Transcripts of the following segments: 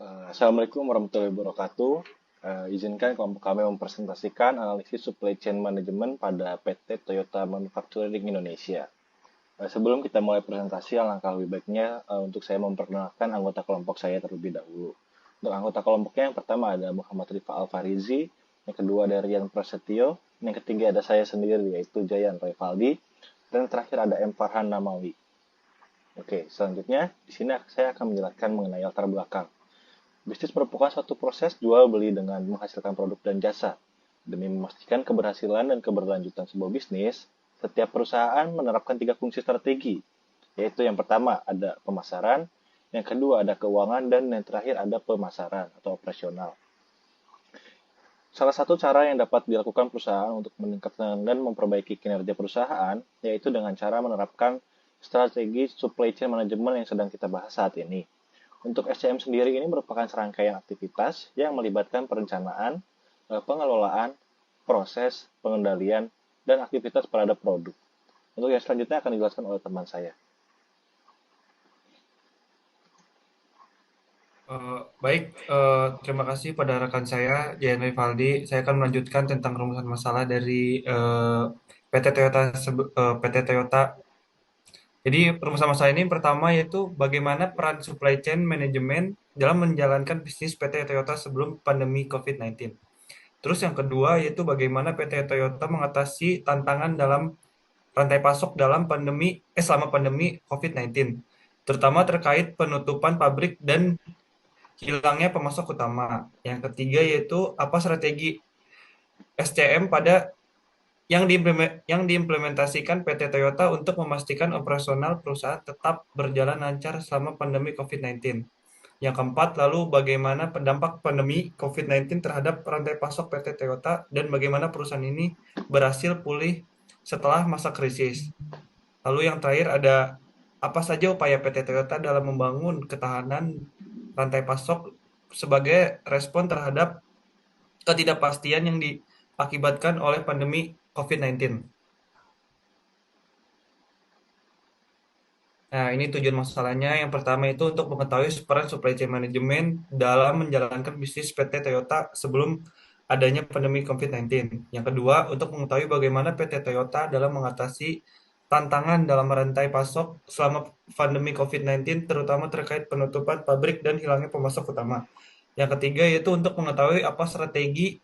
Assalamualaikum warahmatullahi wabarakatuh. Izinkan kelompok kami mempresentasikan analisis supply chain management pada PT Toyota Manufacturing Indonesia. Sebelum kita mulai presentasi, alangkah lebih baiknya untuk saya memperkenalkan anggota kelompok saya terlebih dahulu. Untuk anggota kelompoknya yang pertama ada Muhammad Rifa Alfarizi, yang kedua ada Rian Prasetyo, yang ketiga ada saya sendiri yaitu Jayan Rivaldi, dan terakhir ada M. Farhan Namawi. Oke, selanjutnya di sini saya akan menjelaskan mengenai latar belakang. Bisnis merupakan suatu proses jual beli dengan menghasilkan produk dan jasa. Demi memastikan keberhasilan dan keberlanjutan sebuah bisnis, setiap perusahaan menerapkan tiga fungsi strategi, yaitu yang pertama ada pemasaran, yang kedua ada keuangan, dan yang terakhir ada pemasaran atau operasional. Salah satu cara yang dapat dilakukan perusahaan untuk meningkatkan dan memperbaiki kinerja perusahaan, yaitu dengan cara menerapkan strategi supply chain management yang sedang kita bahas saat ini. Untuk SCM sendiri ini merupakan serangkaian aktivitas yang melibatkan perencanaan, pengelolaan, proses, pengendalian, dan aktivitas terhadap produk. Untuk yang selanjutnya akan dijelaskan oleh teman saya. Baik, terima kasih pada rekan saya, Jayan Rivaldi. Saya akan melanjutkan tentang rumusan masalah dari PT Toyota, PT Toyota. Jadi rumusan masalah ini pertama yaitu bagaimana peran supply chain management dalam menjalankan bisnis PT Toyota sebelum pandemi COVID-19. Terus yang kedua yaitu bagaimana PT Toyota mengatasi tantangan dalam rantai pasok dalam selama pandemi COVID-19, terutama terkait penutupan pabrik dan hilangnya pemasok utama. Yang ketiga yaitu apa strategi SCM yang diimplementasikan PT Toyota untuk memastikan operasional perusahaan tetap berjalan lancar selama pandemi COVID-19. Yang keempat, lalu bagaimana dampak pandemi COVID-19 terhadap rantai pasok PT Toyota dan bagaimana perusahaan ini berhasil pulih setelah masa krisis. Lalu yang terakhir ada apa saja upaya PT Toyota dalam membangun ketahanan rantai pasok sebagai respon terhadap ketidakpastian yang diakibatkan oleh pandemi COVID-19. Nah, ini tujuan masalahnya. Yang pertama itu untuk mengetahui peran supply chain management dalam menjalankan bisnis PT Toyota sebelum adanya pandemi COVID-19. Yang kedua, untuk mengetahui bagaimana PT Toyota dalam mengatasi tantangan dalam rantai pasok selama pandemi COVID-19, terutama terkait penutupan pabrik dan hilangnya pemasok utama. Yang ketiga, yaitu untuk mengetahui apa strategi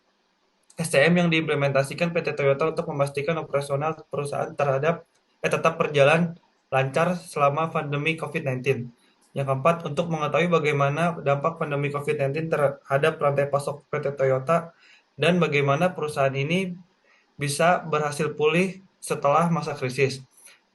SCM yang diimplementasikan PT Toyota untuk memastikan operasional perusahaan tetap berjalan lancar selama pandemi COVID-19. Yang keempat, untuk mengetahui bagaimana dampak pandemi COVID-19 terhadap rantai pasok PT Toyota dan bagaimana perusahaan ini bisa berhasil pulih setelah masa krisis.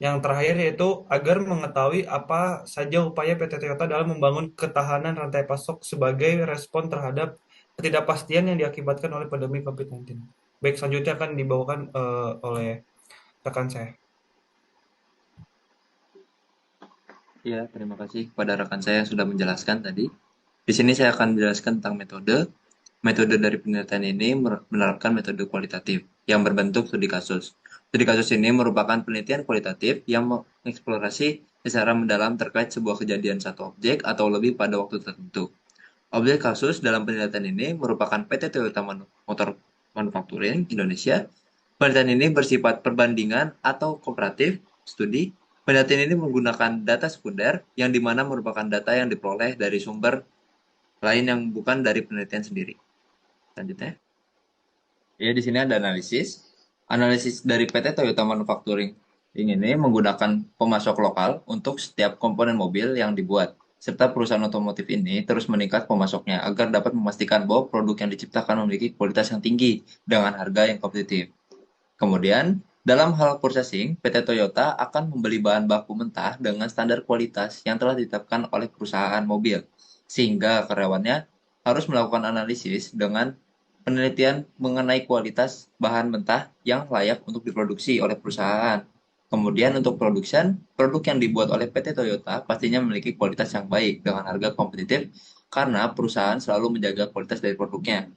Yang terakhir yaitu agar mengetahui apa saja upaya PT Toyota dalam membangun ketahanan rantai pasok sebagai respon terhadap ketidakpastian yang diakibatkan oleh pandemi COVID-19. Baik, selanjutnya akan dibawakan oleh rekan saya. Ya, terima kasih kepada rekan saya yang sudah menjelaskan tadi. Di sini saya akan menjelaskan tentang metode. Metode dari penelitian ini menerapkan metode kualitatif yang berbentuk studi kasus. Studi kasus ini merupakan penelitian kualitatif yang mengeksplorasi secara mendalam terkait sebuah kejadian satu objek atau lebih pada waktu tertentu. Objek kasus dalam penelitian ini merupakan PT Toyota Motor Manufacturing Indonesia. Penelitian ini bersifat perbandingan atau komparatif studi. Penelitian ini menggunakan data sekunder yang dimana merupakan data yang diperoleh dari sumber lain yang bukan dari penelitian sendiri. Selanjutnya, ya di sini ada analisis. Analisis dari PT Toyota Manufacturing ini menggunakan pemasok lokal untuk setiap komponen mobil yang dibuat, serta perusahaan otomotif ini terus meningkat pemasoknya agar dapat memastikan bahwa produk yang diciptakan memiliki kualitas yang tinggi dengan harga yang kompetitif. Kemudian, dalam hal processing, PT Toyota akan membeli bahan baku mentah dengan standar kualitas yang telah ditetapkan oleh perusahaan mobil, sehingga karyawannya harus melakukan analisis dengan penelitian mengenai kualitas bahan mentah yang layak untuk diproduksi oleh perusahaan. Kemudian untuk produk yang dibuat oleh PT Toyota pastinya memiliki kualitas yang baik dengan harga kompetitif karena perusahaan selalu menjaga kualitas dari produknya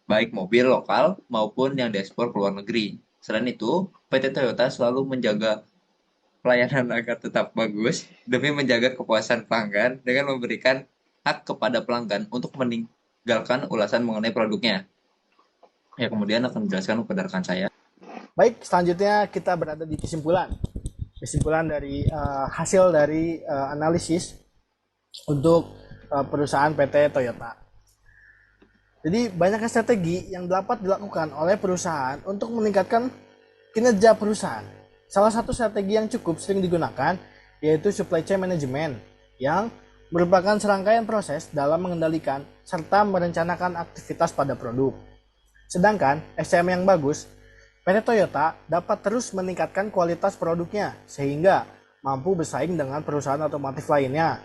baik mobil lokal maupun yang diekspor ke luar negeri. Selain itu, PT Toyota selalu menjaga pelayanan agar tetap bagus demi menjaga kepuasan pelanggan dengan memberikan hak kepada pelanggan untuk meninggalkan ulasan mengenai produknya. Ya, kemudian akan menjelaskan kepada rekan saya. Baik, selanjutnya kita berada di kesimpulan. Kesimpulan dari hasil dari analisis untuk perusahaan PT Toyota. Jadi banyak strategi yang dapat dilakukan oleh perusahaan untuk meningkatkan kinerja perusahaan. Salah satu strategi yang cukup sering digunakan yaitu supply chain management, yang merupakan serangkaian proses dalam mengendalikan serta merencanakan aktivitas pada produk. Sedangkan SCM yang bagus, PT Toyota dapat terus meningkatkan kualitas produknya sehingga mampu bersaing dengan perusahaan otomotif lainnya.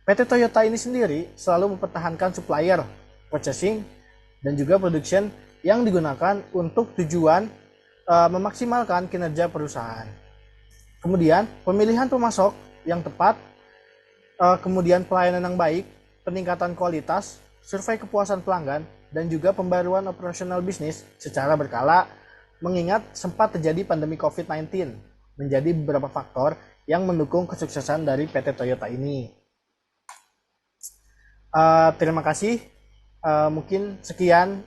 PT Toyota ini sendiri selalu mempertahankan supplier, purchasing, dan juga production yang digunakan untuk tujuan memaksimalkan kinerja perusahaan. Kemudian pemilihan pemasok yang tepat, kemudian pelayanan yang baik, peningkatan kualitas, survei kepuasan pelanggan, dan juga pembaruan operasional bisnis secara berkala, mengingat sempat terjadi pandemi COVID-19 menjadi beberapa faktor yang mendukung kesuksesan dari PT Toyota ini. Terima kasih. Mungkin sekian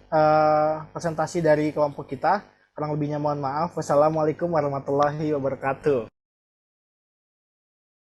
presentasi dari kelompok kita. Kurang lebihnya mohon maaf. Wassalamualaikum warahmatullahi wabarakatuh.